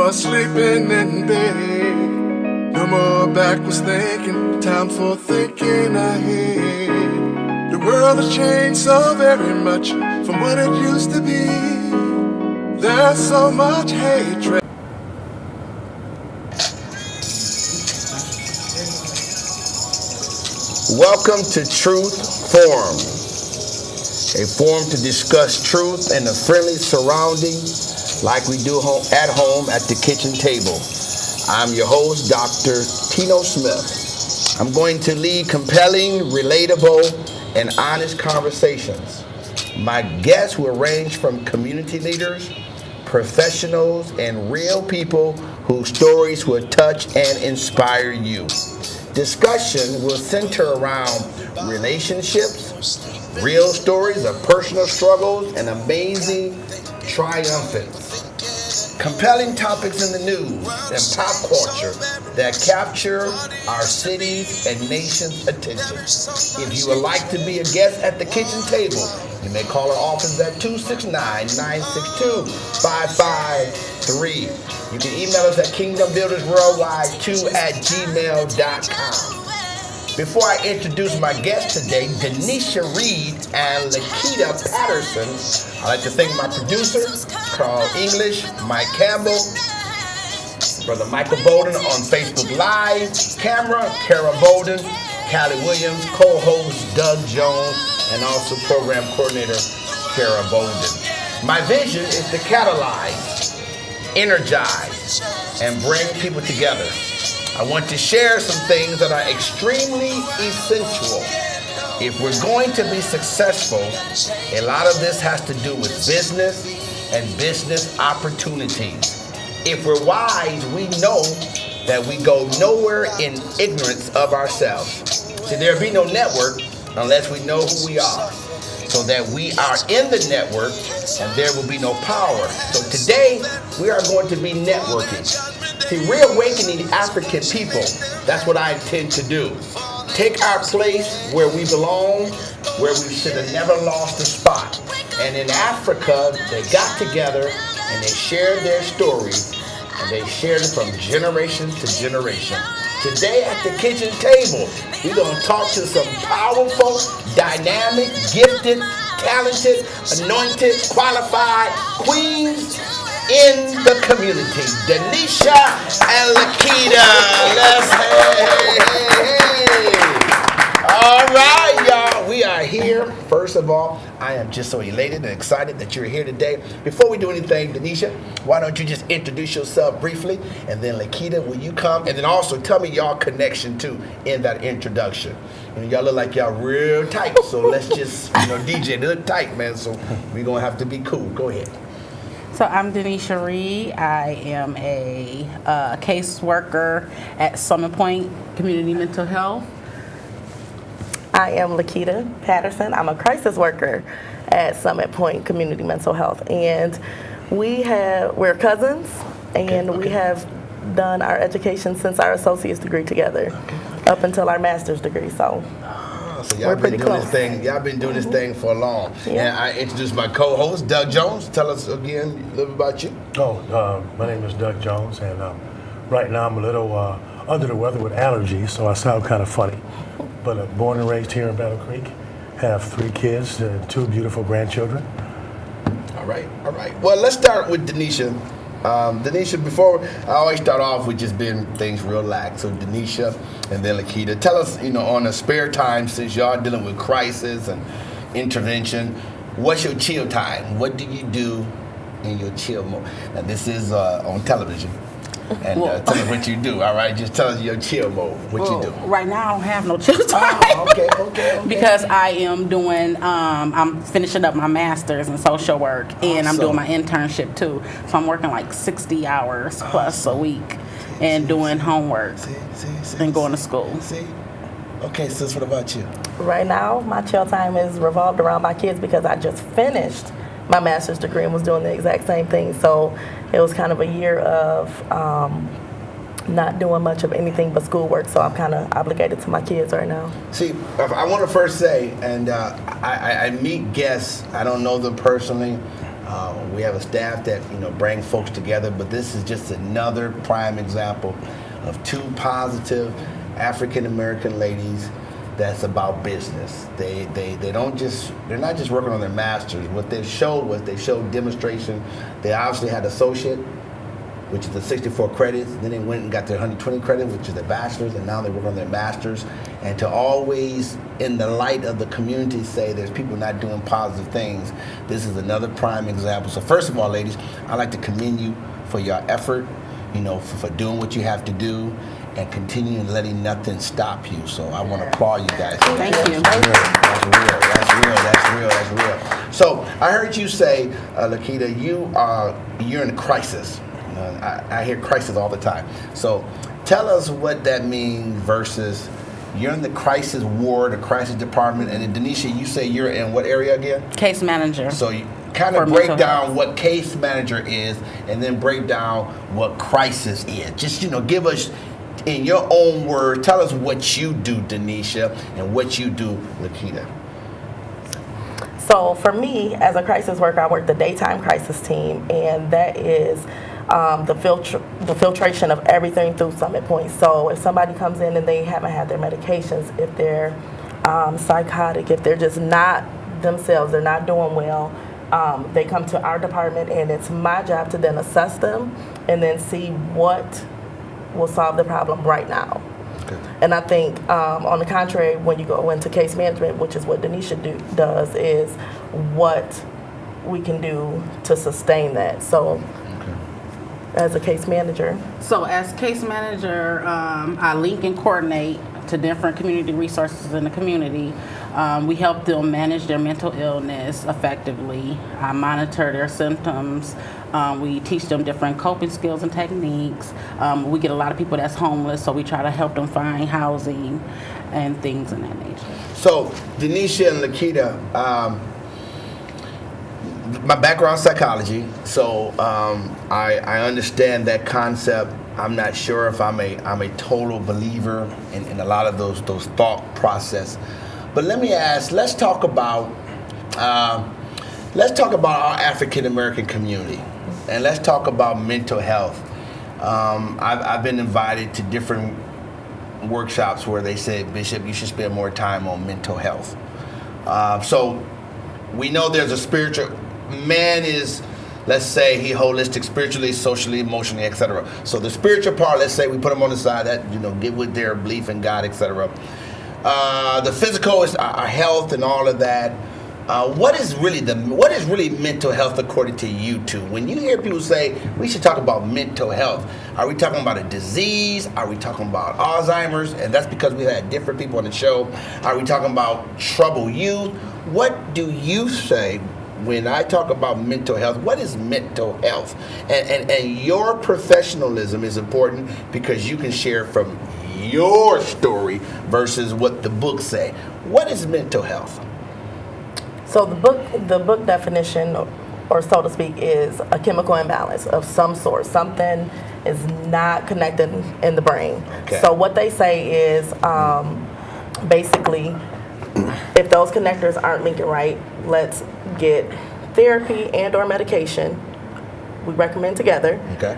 more sleeping in bed, no more backwards thinking, time for thinking ahead. The world has changed so very much from what it used to be. There's so much hatred. Welcome to Truth Forum, a forum to discuss truth in a friendly surrounding like we do at home at the kitchen table. I'm your host, Dr. Tino Smith. I'm going to lead compelling, relatable, and honest conversations. My guests will range from community leaders, professionals, and real people whose stories will touch and inspire you. Discussion will center around relationships, real stories of personal struggles, and amazing triumphants. Compelling topics in the news and pop culture that capture our cities and nation's attention. If you would like to be a guest at the kitchen table, you may call our office at 269-962-553. You can email us at kingdombuildersworldwide2@gmail.com. Before I introduce my guests today, Denisha Reed and Lakita Patterson, I'd like to thank my producer, Carl English, Mike Campbell, Brother Michael Bowden on Facebook Live, camera, Kara Bowden, Callie Williams, co-host Doug Jones, and also program coordinator, Kara Bowden. My vision is to catalyze, energize, and bring people together. I want to share some things that are extremely essential. If we're going to be successful, a lot of this has to do with business and business opportunities. If we're wise, we know that we go nowhere in ignorance of ourselves. See, there'll be no network unless we know who we are, so that we are in the network and there will be no power. So today, we are going to be networking. See, reawakening African people, that's what I intend to do. Take our place where we belong, where we should have never lost a spot. And in Africa, they got together and they shared their stories, and they shared it from generation to generation. Today at the kitchen table, we're going to talk to some powerful, dynamic, gifted, talented, anointed, qualified queens in the community. Denisha and Lakita. Let's hey. All right, y'all. We are here. First of all, I am just so elated and excited that you're here today. Before we do anything, Denisha, why don't you just introduce yourself briefly, and then Lakita, will you come? And then also tell me y'all connection too in that introduction. And y'all look like y'all real tight, so let's just, DJ, they look tight, man, so we're going to have to be cool. Go ahead. So I'm Denisha Reed. I am a caseworker at Summit Point Community Mental Health. I am Lakita Patterson. I'm a crisis worker at Summit Point Community Mental Health, and we're cousins, and we have done our education since our associate's degree together, up until our master's degree. So y'all we're been pretty doing close. This thing. Y'all been doing this thing for long. Yeah. And I introduced my co-host, Doug Jones. Tell us again a little bit about you. My name is Doug Jones, and right now I'm a little under the weather with allergies, so I sound kind of funny. But born and raised here in Battle Creek, have 3 kids and 2 beautiful grandchildren. All right. Well, let's start with Denisha. Denisha, before I always start off with just being things real lax. So Denisha and then Lakita, tell us, on a spare time, since y'all dealing with crisis and intervention, what's your chill time? What do you do in your chill mode? Now this is on television. And tell us what you do, all right? Just tell us your chill mode, what you do. Right now, I don't have no chill time. Okay. Because I am doing, I'm finishing up my master's in social work, and I'm doing my internship too. So I'm working like 60 hours plus a week and doing homework and going to school. Okay, sis, what about you? Right now, my chill time is revolved around my kids because I just finished my master's degree and was doing the exact same thing. So it was kind of a year of not doing much of anything but schoolwork, so I'm kind of obligated to my kids right now. See, I want to first say, and I meet guests, I don't know them personally, We have a staff that bring folks together, but this is just another prime example of two positive African American ladies that's about business. They're not just working on their masters. What they showed demonstration. They obviously had associate, which is the 64 credits. Then they went and got their 120 credit, which is their bachelor's, and now they work on their master's. And to always, in the light of the community, say there's people not doing positive things, this is another prime example. So first of all, ladies, I'd like to commend you for your effort, for doing what you have to do and continuing letting nothing stop you. So I want to applaud you guys. Thank you. That's real. So I heard you say, Lakita, you're in a crisis. I hear crisis all the time. So tell us what that means versus you're in the crisis ward, the crisis department, and then Denisha, you say you're in what area again? Case manager. So you kind of break down what case manager is and then break down what crisis is. Just, give us, in your own words, tell us what you do, Denisha, and what you do, Lakita. So for me, as a crisis worker, I work the daytime crisis team, and that is the filtration of everything through Summit Point. So if somebody comes in and they haven't had their medications, if they're psychotic, if they're just not themselves, they're not doing well, they come to our department, and it's my job to then assess them and then see what will solve the problem right now. Okay. And I think, on the contrary, when you go into case management, which is what Denisha does, is what we can do to sustain that. So as a case manager. So as case manager, I link and coordinate to different community resources in the community. We help them manage their mental illness effectively. I monitor their symptoms. We teach them different coping skills and techniques. We get a lot of people that's homeless, so we try to help them find housing and things in that nature. So Denisha and Lakita, my background is psychology, so I understand that concept. I'm not sure if I'm a total believer in a lot of those thought process. But let me ask. Let's talk about our African American community, and let's talk about mental health. I've been invited to different workshops where they said, Bishop, you should spend more time on mental health. So we know there's a spiritual. Man is, let's say, he holistic spiritually, socially, emotionally, etc. So the spiritual part, let's say we put them on the side, that get with their belief in God, etc. The physical is our health and all of that. What is really mental health according to you two? When you hear people say we should talk about mental health, are we talking about a disease? Are we talking about Alzheimer's? And that's because we had different people on the show. Are we talking about troubled youth? What do you say when I talk about mental health? What is mental health? And your professionalism is important because you can share from your story versus what the books say. What is mental health? So the book definition, or so to speak, is a chemical imbalance of some sort. Something is not connected in the brain. Okay. So what they say is basically, if those connectors aren't linking right, let's get therapy and or medication. We recommend together. Okay.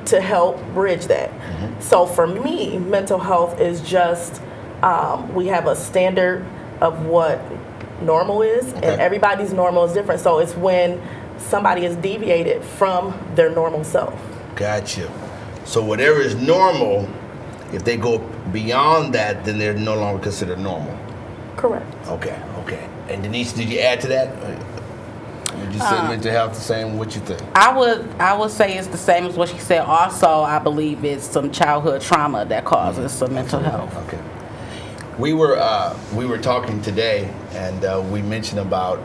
To help bridge that. Mm-hmm. So for me, mental health is just we have a standard of what normal is, and everybody's normal is different. So it's when somebody is deviated from their normal self. Gotcha. So whatever is normal, if they go beyond that, then they're no longer considered normal. Correct. Okay. And Denise, did you add to that? Would you say mental health the same? What you think? I would say it's the same as what she said. Also, I believe it's some childhood trauma that causes some mental health. Okay. We were talking today, and we mentioned about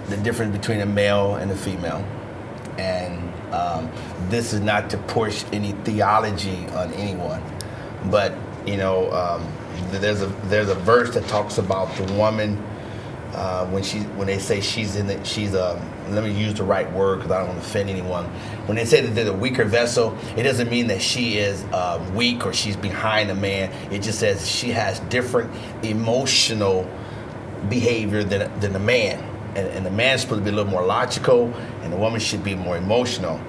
the difference between a male and a female, and this is not to push any theology on anyone, but there's a verse that talks about the woman when they say she's let me use the right word because I don't want to offend anyone. When they say that there's a weaker vessel, it doesn't mean that she is weak or she's behind a man. It just says she has different emotional behavior than a man. and the man's supposed to be a little more logical, and the woman should be more emotional.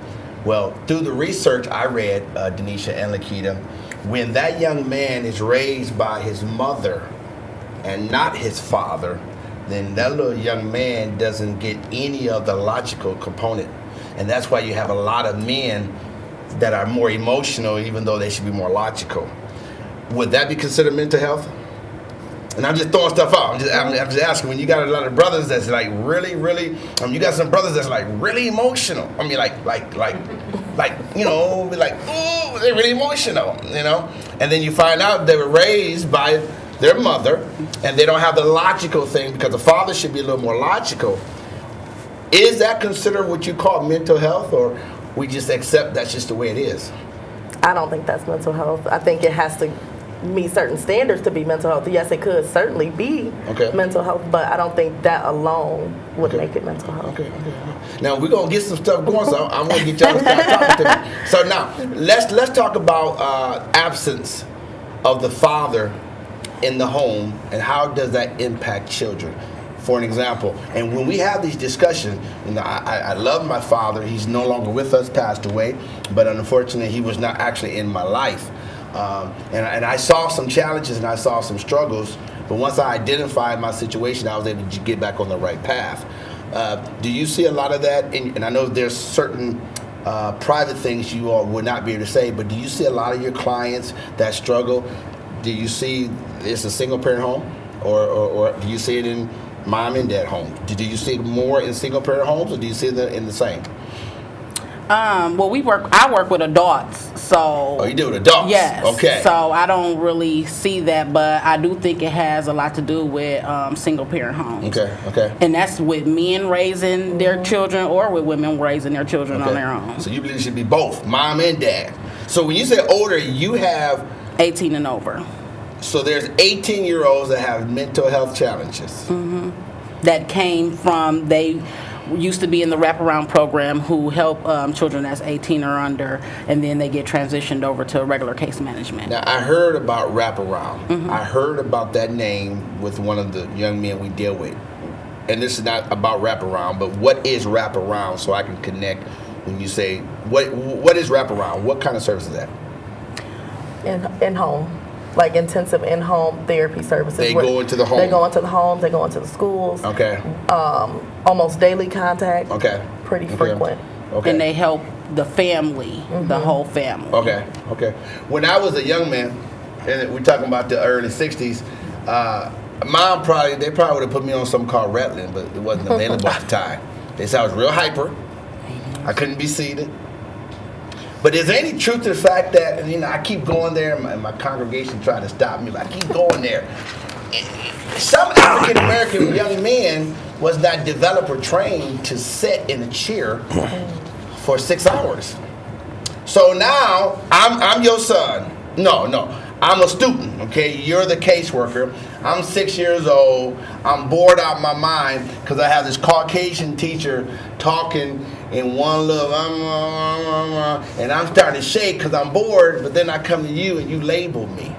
Well, through the research I read, Denisha and Lakita, when that young man is raised by his mother and not his father, then that little young man doesn't get any of the logical component. And that's why you have a lot of men that are more emotional even though they should be more logical. Would that be considered mental health? And I'm just throwing stuff out. I'm just asking, when you got a lot of brothers that's like really, you got some brothers that's like really emotional. I mean, like, you know, be like, ooh, they're really emotional, you know? And then you find out they were raised by their mother and they don't have the logical thing because the father should be a little more logical. Is that considered what you call mental health, or we just accept that's just the way it is? I don't think that's mental health. I think it has to meet certain standards to be mental health. Yes, it could certainly be mental health, but I don't think that alone would make it mental health. Now we're gonna get some stuff going, so I want to get y'all to start talking to me. So now let's talk about absence of the father in the home and how does that impact children. For an example, and when we have these discussions, you know, I love my father. He's no longer with us, passed away, but unfortunately, he was not actually in my life. And I saw some challenges and I saw some struggles, but once I identified my situation, I was able to get back on the right path. Do you see a lot of that? And I know there's certain private things you all would not be able to say, but do you see a lot of your clients that struggle? Do you see it's a single parent home, or do you see it in mom and dad home? Do you see it more in single parent homes, or do you see it in the same? Well, I work with adults, so. Oh, you do with adults? Yes. Okay. So I don't really see that, but I do think it has a lot to do with single parent homes. Okay. And that's with men raising their children or with women raising their children on their own. So you believe it should be both, mom and dad. So when you say older, you have 18 and over. So there's 18-year-olds that have mental health challenges. Mm-hmm. That came from, they used to be in the wraparound program who help children that's 18 or under, and then they get transitioned over to regular case management. Now, I heard about wraparound. Mm-hmm. I heard about that name with one of the young men we deal with. And this is not about wraparound, but what is wraparound, so I can connect when you say, what is wraparound? What kind of service is that? In home. Like intensive in-home therapy services. They go into the home. They go into the homes. They go into the schools. Okay. Almost daily contact. Okay. Pretty frequent. Okay. And they help the family, the whole family. Okay. When I was a young man, and we're talking about the early '60s, mom they probably would have put me on something called Ritalin, but it wasn't available at the time. They said I was real hyper. I couldn't be seated. But is there any truth to the fact that, and, you know, I keep going there, and my congregation tried to stop me, but I keep going there. Some African American young men was not developed or trained to sit in a chair for 6 hours. So now I'm your son. No, I'm a student. Okay, you're the caseworker. I'm 6 years old. I'm bored out of my mind because I have this Caucasian teacher talking in one little, and I'm starting to shake because I'm bored, but then I come to you and you label me.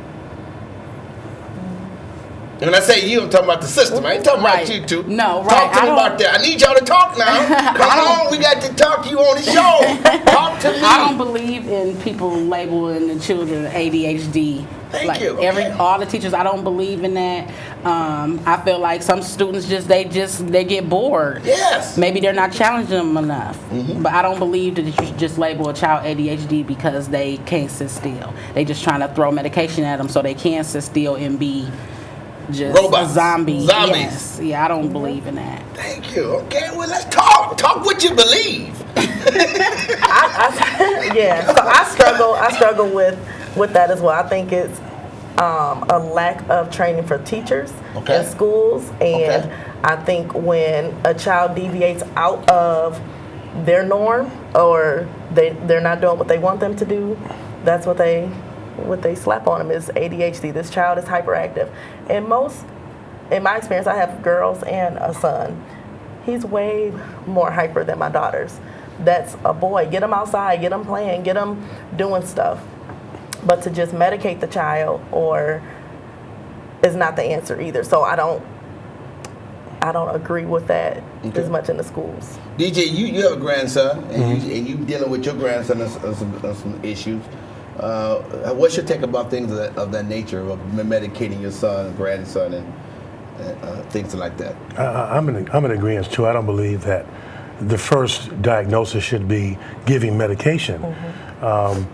And when I say you, I'm talking about the system. I ain't talking about you two. No, right. Talk to me about that. I need y'all to talk now. Come on, we got to talk to you on the show. Talk to me. I don't believe in people labeling the children ADHD. Thank you. Okay. All the teachers, I don't believe in that. I feel like some students they get bored. Yes. Maybe they're not challenging them enough. Mm-hmm. But I don't believe that you should just label a child ADHD because they can't sit still. They just trying to throw medication at them so they can sit still and be just robots. Zombies. Yes. Yeah, I don't believe in that. Thank you. Okay, well, let's talk. Talk what you believe. So I struggle with that as well. I think it's a lack of training for teachers in schools, and I think when a child deviates out of their norm or they're not doing what they want them to do, that's what they slap on them is ADHD. This child is hyperactive. And in my experience, I have girls and a son. He's way more hyper than my daughters. That's a boy. Get him outside, get him playing, get him doing stuff. But to just medicate the child is not the answer either. So I don't agree with that as much in the schools. DJ, you have a grandson, and you dealing with your grandson on some issues. What's your take about things of that nature, of medicating your son, grandson, and things like that? I'm in agreement too. I don't believe that the first diagnosis should be giving medication. And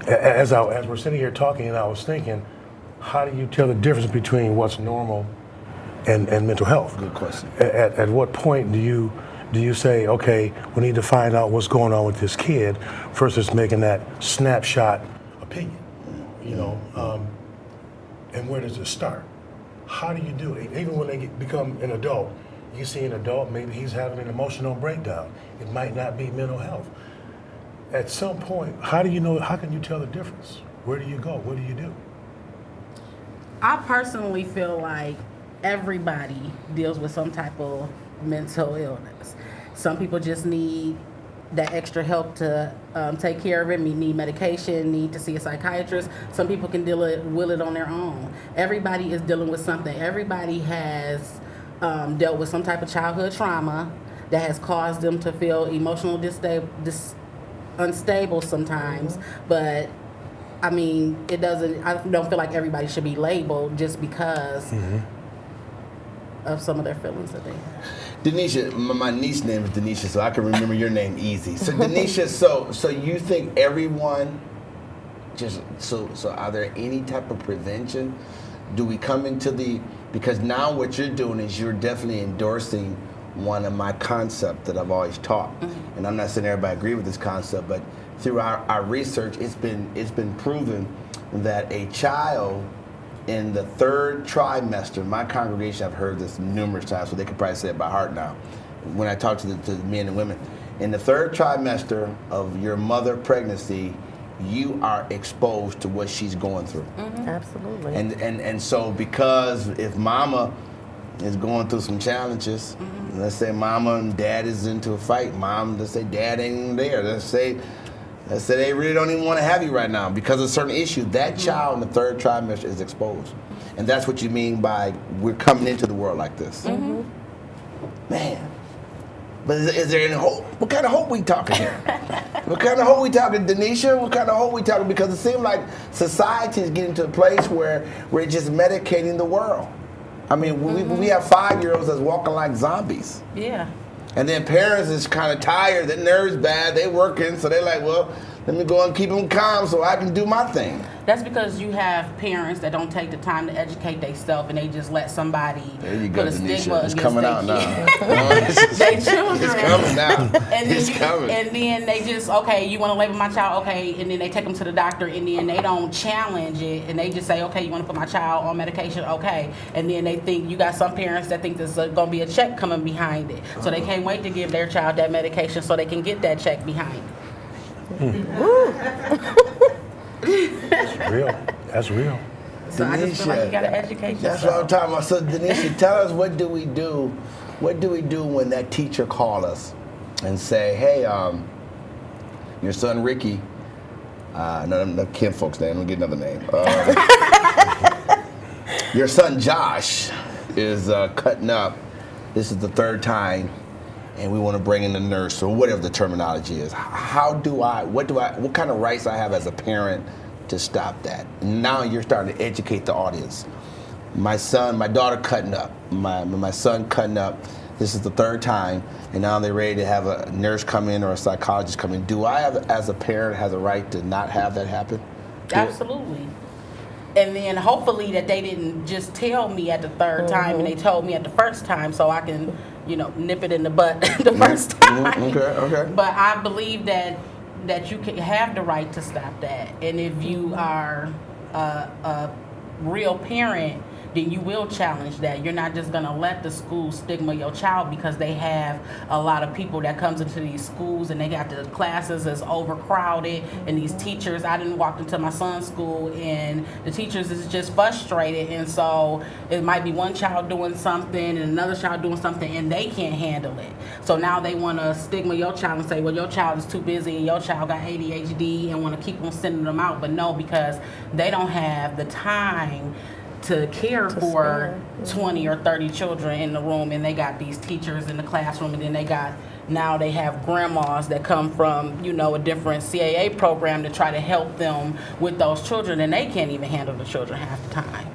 as we're sitting here talking, and I was thinking, how do you tell the difference between what's normal and mental health? Good question. At what point do you say, okay, we need to find out what's going on with this kid, versus making that snapshot opinion? And where does it start? How do you do it? Even when they become an adult, you see an adult, maybe he's having an emotional breakdown. It might not be mental health. At some point, how can you tell the difference? Where do you go? What do you do? I personally feel like everybody deals with some type of mental illness. Some people just need that extra help to take care of it, need medication, need to see a psychiatrist. Some people can deal with it on their own. Everybody is dealing with something. Everybody has dealt with some type of childhood trauma that has caused them to feel emotional unstable sometimes. But I mean, I don't feel like everybody should be labeled just because of some of their feelings that they have. Denisha, my niece's name is Denisha, so I can remember your name easy. So Denisha, so you think everyone so are there any type of prevention? Do we come into because now what you're doing is you're definitely endorsing one of my concepts that I've always taught. And I'm not saying everybody agree with this concept, but through our research, it's been proven that a child in the third trimester, my congregation, I've heard this numerous times, so they could probably say it by heart now, when I talk to the men and women. In the third trimester of your mother pregnancy, you are exposed to what she's going through. Absolutely. And so because if mama is going through some challenges, let's say mama and dad is into a fight, let's say dad ain't even there, let's say they really don't even want to have you right now because of a certain issue, that child in the third trimester is exposed. And that's what you mean by we're coming into the world like this. Man. But is there any hope? What kind of hope we talking here? What kind of hope we talking, Denisha? What kind of hope we talking? Because it seems like society is getting to a place where we're just medicating the world. I mean, we have 5-year-olds that's walking like zombies. Yeah. And then parents is kind of tired, their nerves bad, they working, so they're like, well, let me go and keep them calm so I can do my thing. That's because you have parents that don't take the time to educate themselves and they just let somebody put a stigma it's against coming their out now. They children. It's coming now. And coming. And then they just, okay, you want to label my child, okay, and then they take them to the doctor and then they don't challenge it and they just say, okay, you want to put my child on medication, okay. And then they think, you got some parents that think there's going to be a check coming behind it. So they can't wait to give their child that medication so they can get that check behind it. That's real. That's real. So I just feel like you got to educate yourself. That's what I'm talking about. So Denisha, tell us, what do we do? What do we do when that teacher calls us and say, hey, your son Ricky, no, I'm not Kim folks' name, let me get another name. Your son Josh is cutting up. This is the third time, and we want to bring in the nurse or whatever the terminology is. What kind of rights I have as a parent to stop that? Now you're starting to educate the audience. My daughter cutting up, my son cutting up. This is the third time, and now they're ready to have a nurse come in or a psychologist come in. Do I, as a parent, have the right to not have that happen? Absolutely. And then hopefully that they didn't just tell me at the third time and they told me at the first time so I can, nip it in the butt the first time. Okay. But I believe that you can have the right to stop that. And if you are a real parent, then you will challenge that. You're not just gonna let the school stigma your child because they have a lot of people that comes into these schools and they got the classes as overcrowded and these teachers. I didn't walk into my son's school and the teachers is just frustrated, and so it might be one child doing something and another child doing something and they can't handle it. So now they want to stigma your child and say, well, your child is too busy and your child got ADHD, and want to keep on sending them out. But no, because they don't have the time to care To for spare. 20 or 30 children in the room, and they got these teachers in the classroom, and then now they have grandmas that come from, a different CAA program to try to help them with those children, and they can't even handle the children half the time.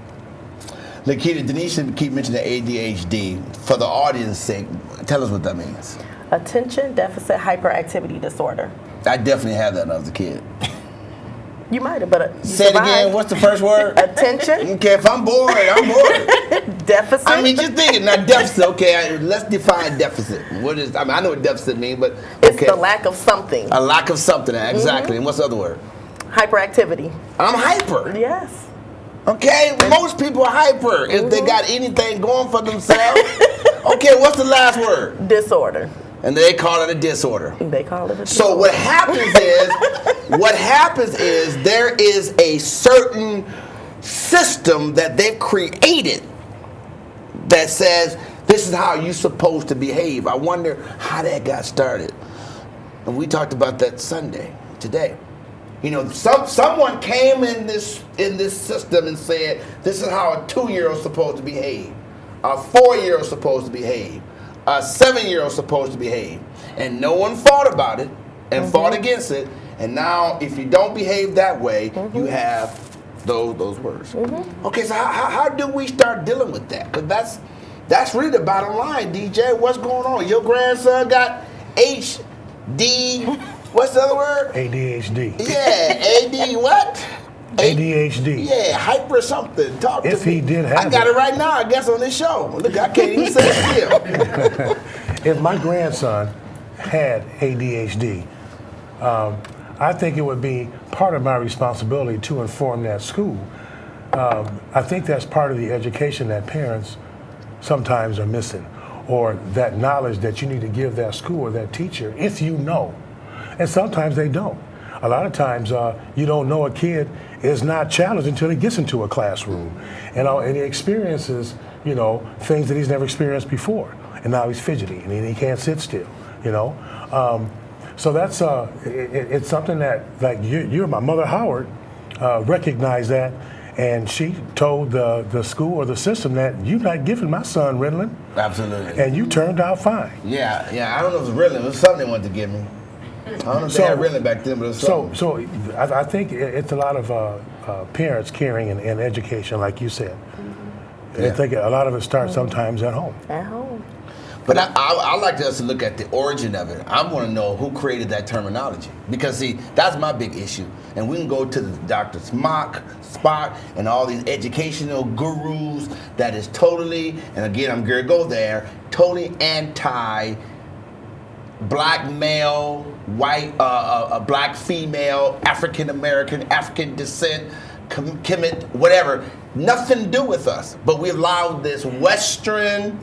Lakita, Denise keep mentioning ADHD. For the audience's sake, tell us what that means. Attention Deficit Hyperactivity Disorder. I definitely had that when I was a kid. You might have, but you Say it again. survived. What's the first word? Attention Okay, if I'm bored, I'm bored. Deficit. I mean, just thinking. Now, deficit. Okay, let's define deficit. What is? I mean, I know what deficit means, but It's okay. the lack of something. A lack of something. Exactly. And what's the other word? Hyperactivity. I'm hyper. Yes. Okay, most people are hyper if they got anything going for themselves. Okay, what's the last word? Disorder. And they call it a disorder. They call it a So what happens is there is a certain system that they've created that says this is how you're supposed to behave. I wonder how that got started. And we talked about that today. Someone came in this system and said this is how a 2-year-old is supposed to behave, a 4-year-old is supposed to behave, a 7-year-old is supposed to behave, and no one fought about it and fought against it. And now, if you don't behave that way, you have those words. Okay, so how do we start dealing with that? Because that's really the bottom line, DJ. What's going on? Your grandson got HD. What's the other word? ADHD. Yeah, AD what? ADHD. Yeah, hyper something. Talk to me. If he did have I got it right now, I guess, on this show. Look, I can't even say it still. If my grandson had ADHD, I think it would be part of my responsibility to inform that school. I think that's part of the education that parents sometimes are missing, or that knowledge that you need to give that school or that teacher if you know. And sometimes they don't. A lot of times you don't know a kid is not challenged until he gets into a classroom. And he experiences, things that he's never experienced before. And now he's fidgety and he can't sit still, So that's it's something that, like you're my mother Howard recognized that, and she told the school or the system that you're not giving my son Ritalin. Absolutely. And you turned out fine. Yeah. I don't know if it was Ritalin. It was something they wanted to give me. I don't know if they had Ritalin back then, but it was something. So I think it's a lot of parents caring and education, like you said. I think a lot of it starts sometimes at home. At home. But I like us to look at the origin of it. I want to know who created that terminology. Because, see, that's my big issue. And we can go to the Dr. Spock, and all these educational gurus that is totally, and again, I'm going to go there, totally anti black male, white, black female, African American, African descent, Kemet, whatever. Nothing to do with us. But we allowed this Western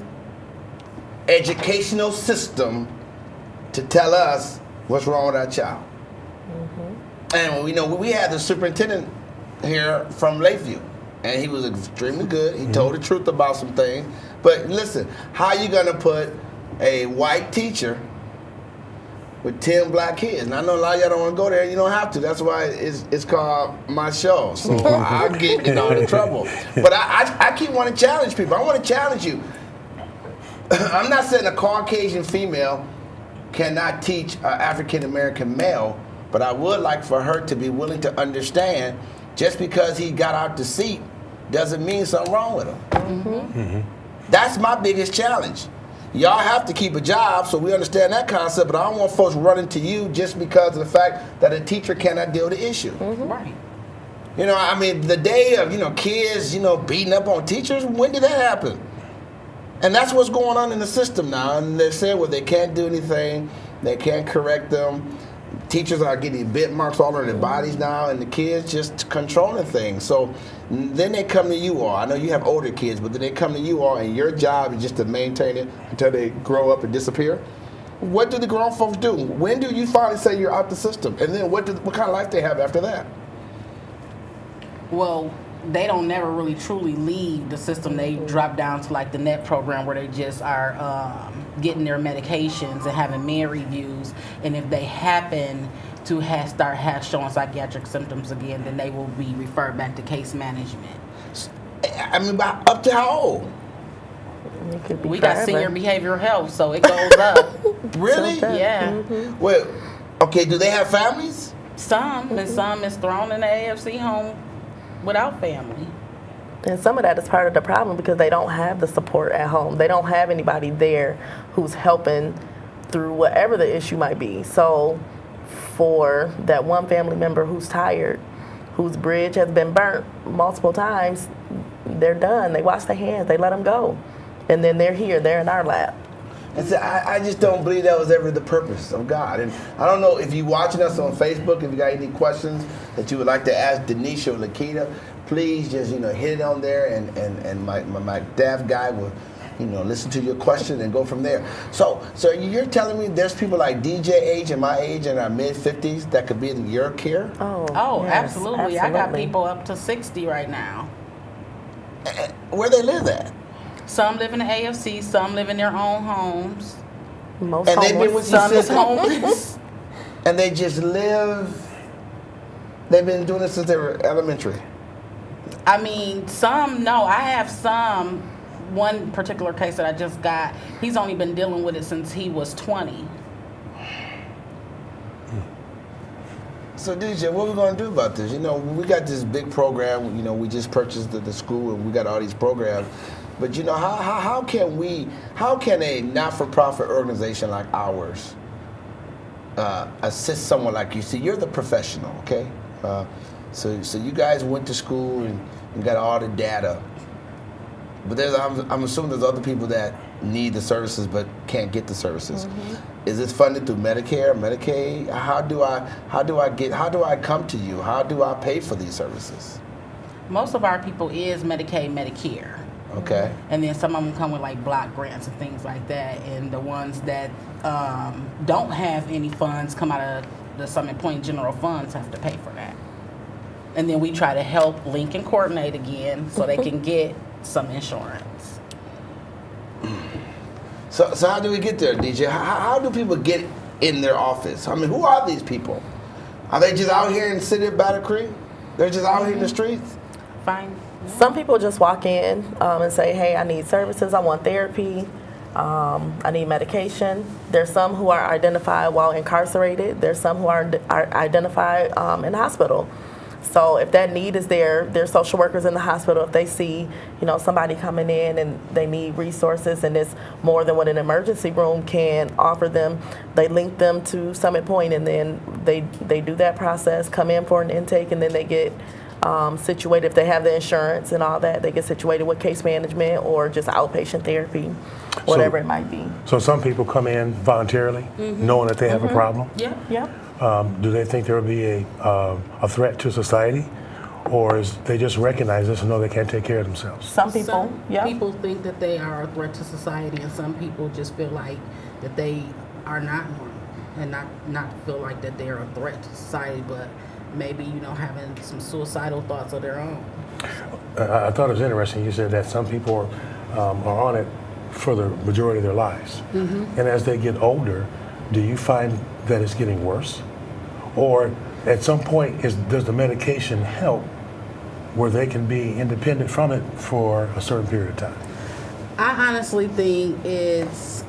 educational system to tell us what's wrong with our child. And we had the superintendent here from Lakeview, and he was extremely good. He told the truth about some things. But listen, how are you going to put a white teacher with 10 black kids? And I know a lot of y'all don't want to go there, and you don't have to. That's why it's called my show. So I'll get in all the trouble. But I keep wanting to challenge people. I want to challenge you. I'm not saying a Caucasian female cannot teach an African American male, but I would like for her to be willing to understand just because he got out the seat doesn't mean something wrong with him. That's my biggest challenge. Y'all have to keep a job, so we understand that concept, but I don't want folks running to you just because of the fact that a teacher cannot deal with the issue. Right. The day of, kids, beating up on teachers, when did that happen? And that's what's going on in the system now. And they're saying, well, they can't do anything. They can't correct them. Teachers are getting bit marks all over their bodies now, and the kids just controlling things. So then they come to you all. I know you have older kids, but then they come to you all, and your job is just to maintain it until they grow up and disappear. What do the grown folks do? When do you finally say you're out the system? And then what kind of life they have after that? Well, they don't never really truly leave the system. They drop down to like the NET program where they just are getting their medications and having med reviews. And if they happen to start showing psychiatric symptoms again, then they will be referred back to case management. I mean, up to how old? It could be We got forever. senior behavioral health, so it goes up. Really? Yeah. Well, okay, do they have families? Some, and some is thrown in the AFC home without family. And some of that is part of the problem because they don't have the support at home. They don't have anybody there who's helping through whatever the issue might be. So for that one family member who's tired, whose bridge has been burnt multiple times, they're done. They wash their hands. They let them go. And then they're here. They're in our lap. And so I just don't believe that was ever the purpose of God. And I don't know if you're watching us on Facebook, if you got any questions that you would like to ask Denise or Lakita, please just, hit it on there and my staff guy will, listen to your question and go from there. So you're telling me there's people like DJ age and my age in our mid-50s that could be in your care? Oh, yes, absolutely. I got people up to 60 right now. Where they live at? Some live in the AFC, some live in their own homes. Most And they've been homeless. with you Some is since, homeless. and they just live, they've been doing this since they were elementary. I mean, some, no, I have some. One particular case that I just got, he's only been dealing with it since he was 20. So DJ, what are we going to do about this? We got this big program. We just purchased the school, and we got all these programs. But how can a not-for-profit organization like ours assist someone like you? See, you're the professional, okay? So you guys went to school and got all the data. But I'm assuming there's other people that need the services but can't get the services. Mm-hmm. Is this funded through Medicare, Medicaid? How do I come to you? How do I pay for these services? Most of our people is Medicaid, Medicare. Okay. And then some of them come with like block grants and things like that. And the ones that don't have any funds come out of the Summit Point General Funds have to pay for that. And then we try to help link and coordinate again so they can get some insurance. So how do we get there, DJ? How do people get in their office? I mean, who are these people? Are they just out here in the city of Battle Creek? They're just out here in the streets? Fine. Some people just walk in and say, hey, I need services, I want therapy, I need medication. There's some who are identified while incarcerated. There's some who are identified in the hospital. So if that need is there, there's social workers in the hospital. If they see, somebody coming in and they need resources and it's more than what an emergency room can offer them, they link them to Summit Point, and then they do that process, come in for an intake, and then they get situated. If they have the insurance and all that, they get situated with case management or just outpatient therapy, whatever it might be. So some people come in voluntarily, knowing that they have a problem. Yeah. Yep. Do they think there will be a threat to society, or is they just recognize this and know they can't take care of themselves? Some people, Some people think that they are a threat to society, and some people just feel like that they are not normal and not feel like that they are a threat to society, but maybe having some suicidal thoughts of their own. I thought it was interesting. You said that some people are on it for the majority of their lives, and as they get older, do you find that it's getting worse? Or at some point, does the medication help where they can be independent from it for a certain period of time? I honestly think it's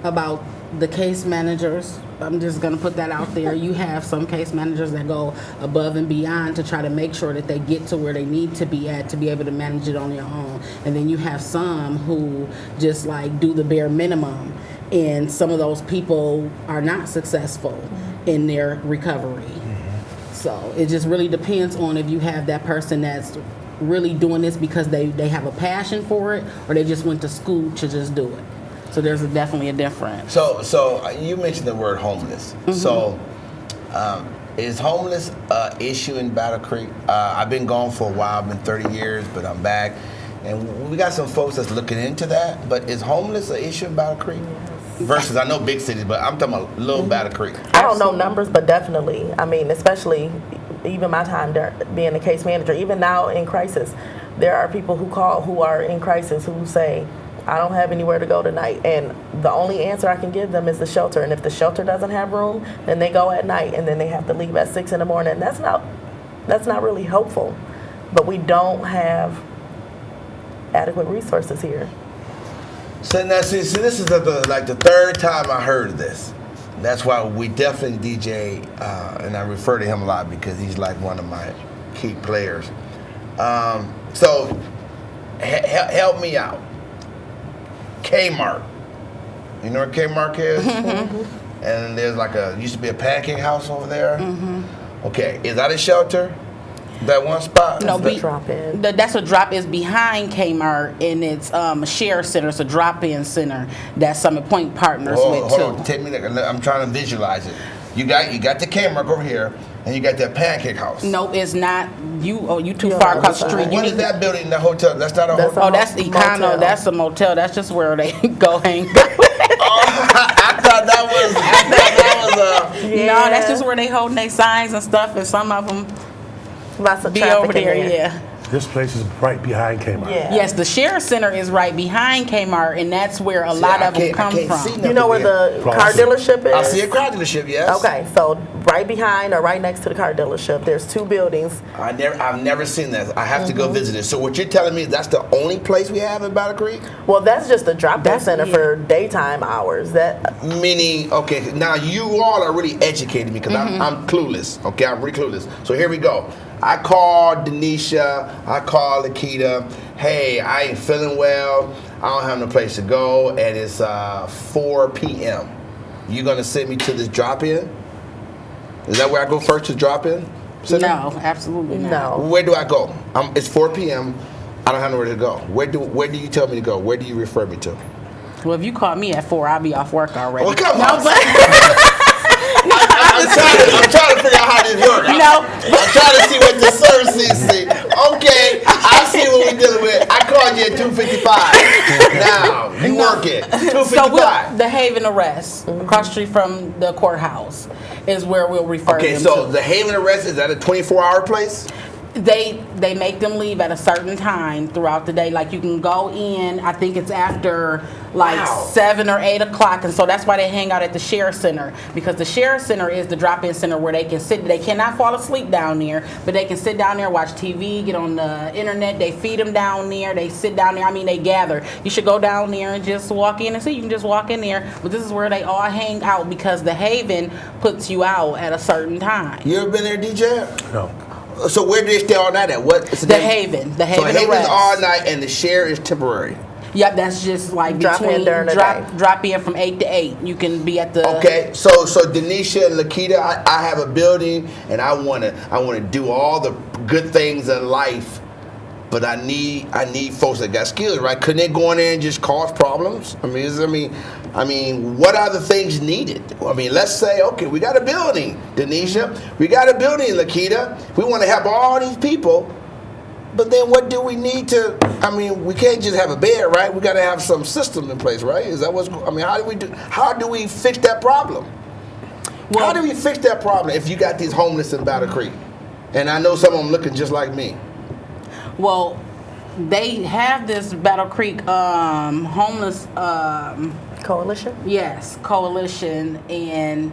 about the case managers. I'm just going to put that out there. You have some case managers that go above and beyond to try to make sure that they get to where they need to be at to be able to manage it on their own. And then you have some who just do the bare minimum. And some of those people are not successful in their recovery. So it just really depends on if you have that person that's really doing this because they have a passion for it, or they just went to school to just do it. So there's definitely a difference. So you mentioned the word homeless. So is homeless an issue in Battle Creek? I've been gone for a while. I've been 30 years, but I'm back. And we got some folks that's looking into that. But is homeless an issue in Battle Creek? Versus, I know big cities, but I'm talking about little Battle Creek. I don't know numbers, but definitely. I mean, especially even my time being a case manager, even now in crisis, there are people who call who are in crisis who say, I don't have anywhere to go tonight. And the only answer I can give them is the shelter. And if the shelter doesn't have room, then they go at night, and then they have to leave at 6 in the morning. That's not really helpful. but we don't have adequate resources here. So now, see, this is the third time I heard of this. That's why we definitely DJ, and I refer to him a lot because he's like one of my key players. So help me out. Kmart. You know where Kmart is? Mm-hmm. And there's used to be a pancake house over there. Mm-hmm. Okay, is that a shelter? That one spot? No, drop-in. That's a drop. Is behind Kmart, and it's a share center. It's a drop-in center that Summit Point partners with too. Hold on, take me. I'm trying to visualize it. You got the Kmart over here, and you got that pancake house. No, it's not. You too far across the street. What is that building? The hotel? That's not a hotel. That's Econo. That's a motel. That's just where they go hang. I thought that was No, that's just where they hold their signs and stuff, and some of them lots of be traffic over there. in there. Yeah. This place is right behind Kmart. Yeah. Yes, the share center is right behind Kmart, and that's where a lot of them come from. You know where the car dealership is? I see a car dealership, yes. Okay, so right behind or right next to the car dealership, there's two buildings. I've never seen that. I have to go visit it. So what you're telling me is that's the only place we have in Battle Creek? Well, that's just a drop-in center for daytime hours. Meaning, okay, now you all are really educating me because I'm clueless. Okay, I'm really clueless. So here we go. I call Denisha, I call Lakita, hey, I ain't feeling well, I don't have no place to go, and it's 4 p.m. You gonna send me to this drop-in? Is that where I go first to drop-in? No, absolutely not. No. Where do I go? It's 4 p.m. I don't have nowhere to go. Where do you tell me to go? Where do you refer me to? Well, if you call me at 4, I'll be off work already. Well, come on. I'm trying to figure out how this works. I'm trying to see what the services see. Okay, I see what we're dealing with. I called you at 2:55. Now, you work it. 2:55. So the Haven Arrest, across the street from the courthouse, is where we'll refer them Okay, so to. the Haven Arrest, is that a 24-hour place? They make them leave at a certain time throughout the day. Like you can go in, I think it's after 7 or 8 o'clock, and so that's why they hang out at the share center, because the share center is the drop-in center where they can sit. They cannot fall asleep down there, but they can sit down there, watch TV, get on the internet. They feed them down there. They sit down there. I mean, they gather. You should go down there and just walk in and see. You can just walk in there, but this is where they all hang out because the Haven puts you out at a certain time. You ever been there, DJ? No. So where do they stay all night at? What's The Haven. The Haven So Haven's Arrest. all night, and the share is temporary. Yep, that's just like Drop in during the day. Drop in from 8 to 8. You can be at the. Okay, so Denisha and Lakita, I have a building, and I wanna do all the good things in life, but I need folks that got skills, right? Couldn't they go in there and just cause problems? I mean, what are the things needed? I mean, let's say, okay, we got a building, Denisha. We got a building, Lakita. We want to help all these people, but then what do we need to? I mean, we can't just have a bed, right? We got to have some system in place, right? Is that what's? I mean, how do we fix that problem? Well, How do we fix that problem if you got these homeless in Battle Creek? And I know some of them looking just like me. Well, they have this Battle Creek homeless Coalition? Yes, coalition, and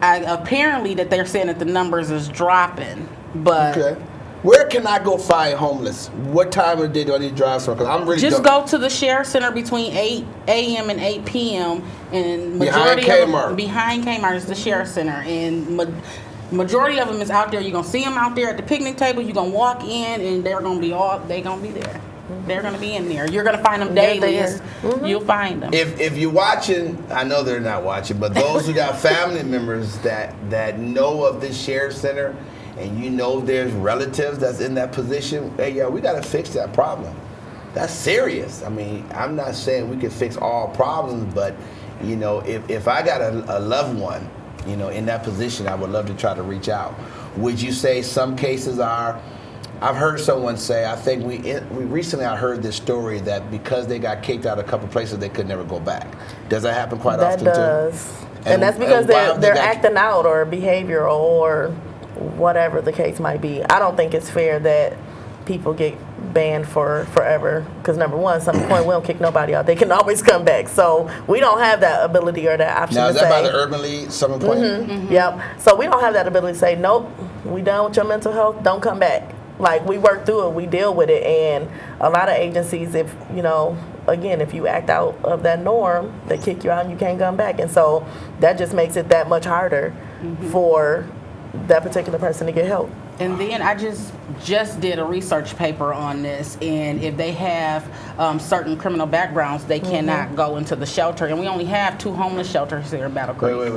apparently that they're saying that the numbers is dropping, but Okay. Where can I go find homeless? What time of day do I need to drive from? Because I'm really just dumb. go to the share center between 8 a.m. and 8 p.m. and Behind majority Kmart. of them, behind Kmart is the share center, and majority of them is out there. You're gonna see them out there at the picnic table. You're gonna walk in, and they're gonna be there. They're gonna be in there. You're gonna find them They're daily. there. You'll find them. If you're watching, I know they're not watching, but those who got family members that know of this shared center, and you know there's relatives that's in that position, hey, yo, we got to fix that problem. That's serious. I mean, I'm not saying we can fix all problems, but, you know, if I got a loved one, you know, in that position, I would love to try to reach out. Would you say some cases are, I've heard someone say, I think I heard this story that because they got kicked out of a couple places, they could never go back. Does that happen quite often too? That does. And that's because they're acting out or behavioral or whatever the case might be. I don't think it's fair that people get banned for forever because number one, some point we don't kick nobody out. They can always come back. So we don't have that ability or that option now, to is that by say. the Urban League, Summit Point? Yep. So we don't have that ability to say, nope, we done with your mental health, don't come back. Like, we work through it, we deal with it, and a lot of agencies, if if you act out of that norm, they kick you out and you can't come back. And so that just makes it that much harder for that particular person to get help. And then I just did a research paper on this, and if they have certain criminal backgrounds, they cannot go into the shelter. And we only have 2 homeless shelters here in Battle Creek. Wait.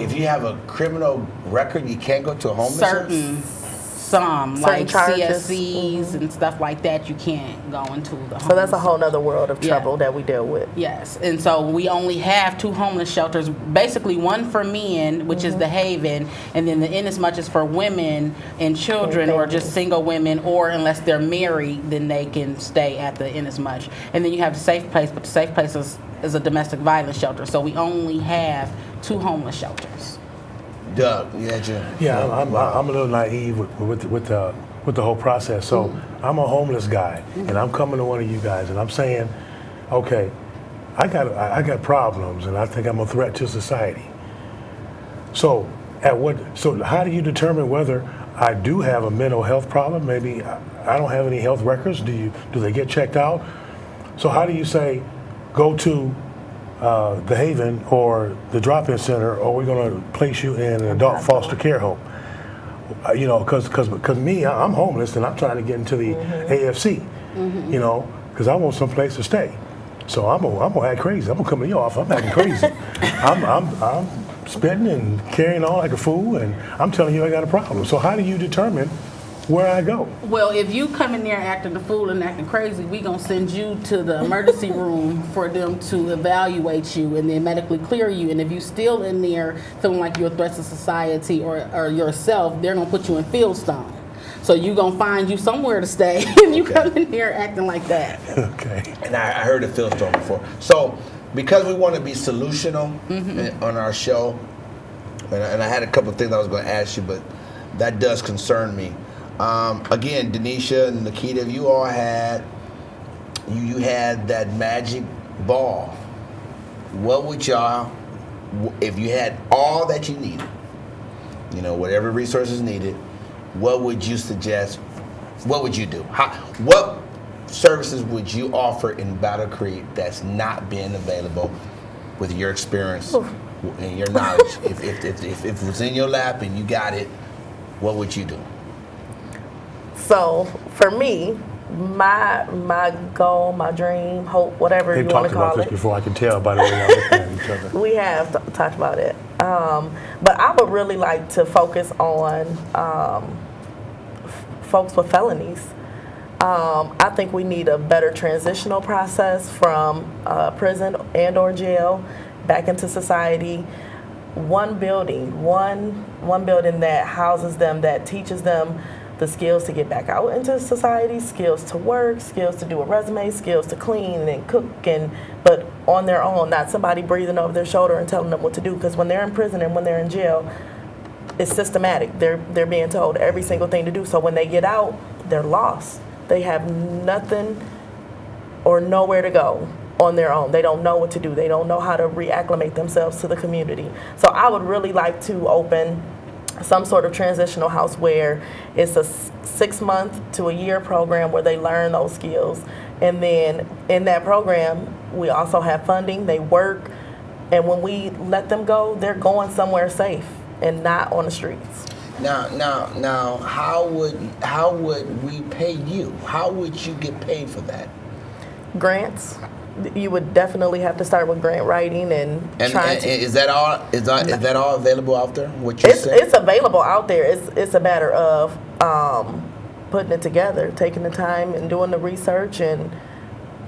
If you have a criminal record, you can't go to a homeless shelter? Certain like charges. CSCs and stuff like that, you can't go into the homeless. So that's a whole nother world of trouble that we deal with. Yes, and so we only have 2 homeless shelters, basically one for men, which is the Haven, and then the Inasmuch is for women and children, or just single women, or unless they're married, then they can stay at the Inasmuch. And then you have the Safe Place, but the Safe Place is a domestic violence shelter, so we only have 2 homeless shelters. Doug, I'm a little naive with the whole process. So I'm a homeless guy, and I'm coming to one of you guys, and I'm saying, okay, I got problems, and I think I'm a threat to society. So how do you determine whether I do have a mental health problem? Maybe I don't have any health records. Do they get checked out? So how do you say, go to the Haven or the drop-in center, or we're going to place you in an adult foster care home? Because me, I'm homeless and I'm trying to get into the AFC, because I want some place to stay. So I'm gonna act crazy. I'm gonna come to your office. I'm acting crazy. I'm spitting and carrying on like a fool, and I'm telling you I got a problem. So how do you determine where I go? Well, if you come in there acting a fool and acting crazy, we gonna send you to the emergency room for them to evaluate you and then medically clear you. And if you still in there feeling like you're a threat to society or yourself, they're gonna put you in Fieldstone. So you gonna find you somewhere to stay if you come in here acting like that. Okay. And I heard of Fieldstone before. So because we want to be solutional on our show, and I had a couple of things I was going to ask you, but that does concern me. Again, Denisha and Nikita, you all had that magic ball. What would y'all, if you had all that you needed, whatever resources needed, what would you suggest? What would you do? What services would you offer in Battle Creek that's not been available with your experience and your knowledge? If it was in your lap and you got it, what would you do? So for me, my goal, my dream, hope, whatever you want to call it. They've talked about this before, I can tell by the way y'all looking at each other. We have talked about it. But I would really like to focus on folks with felonies. I think we need a better transitional process from prison and or jail back into society. One building that houses them, that teaches them the skills to get back out into society, skills to work, skills to do a resume, skills to clean and cook, but on their own, not somebody breathing over their shoulder and telling them what to do. Because when they're in prison and when they're in jail, it's systematic. They're being told every single thing to do. So when they get out, they're lost. They have nothing or nowhere to go on their own. They don't know what to do. They don't know how to reacclimate themselves to the community. So I would really like to open some sort of transitional house where it's a 6-month to a year program where they learn those skills. And then in that program, we also have funding, they work, and when we let them go, they're going somewhere safe and not on the streets. Now, how would we pay you? How would you get paid for that? Grants. You would definitely have to start with grant writing and trying to. Is that all? Is that all available out there? What you said? It's available out there. It's a matter of putting it together, taking the time and doing the research, and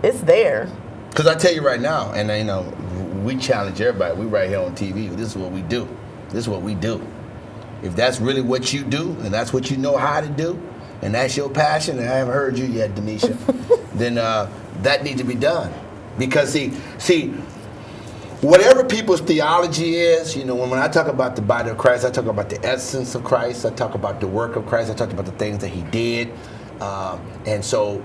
it's there. Because I tell you right now, and we challenge everybody. We right here on TV. This is what we do. This is what we do. If that's really what you do, and that's what you know how to do, and that's your passion, and I haven't heard you yet, Denisha, then that needs to be done. Because see, whatever people's theology is, when I talk about the body of Christ, I talk about the essence of Christ, I talk about the work of Christ, I talk about the things that he did. And so,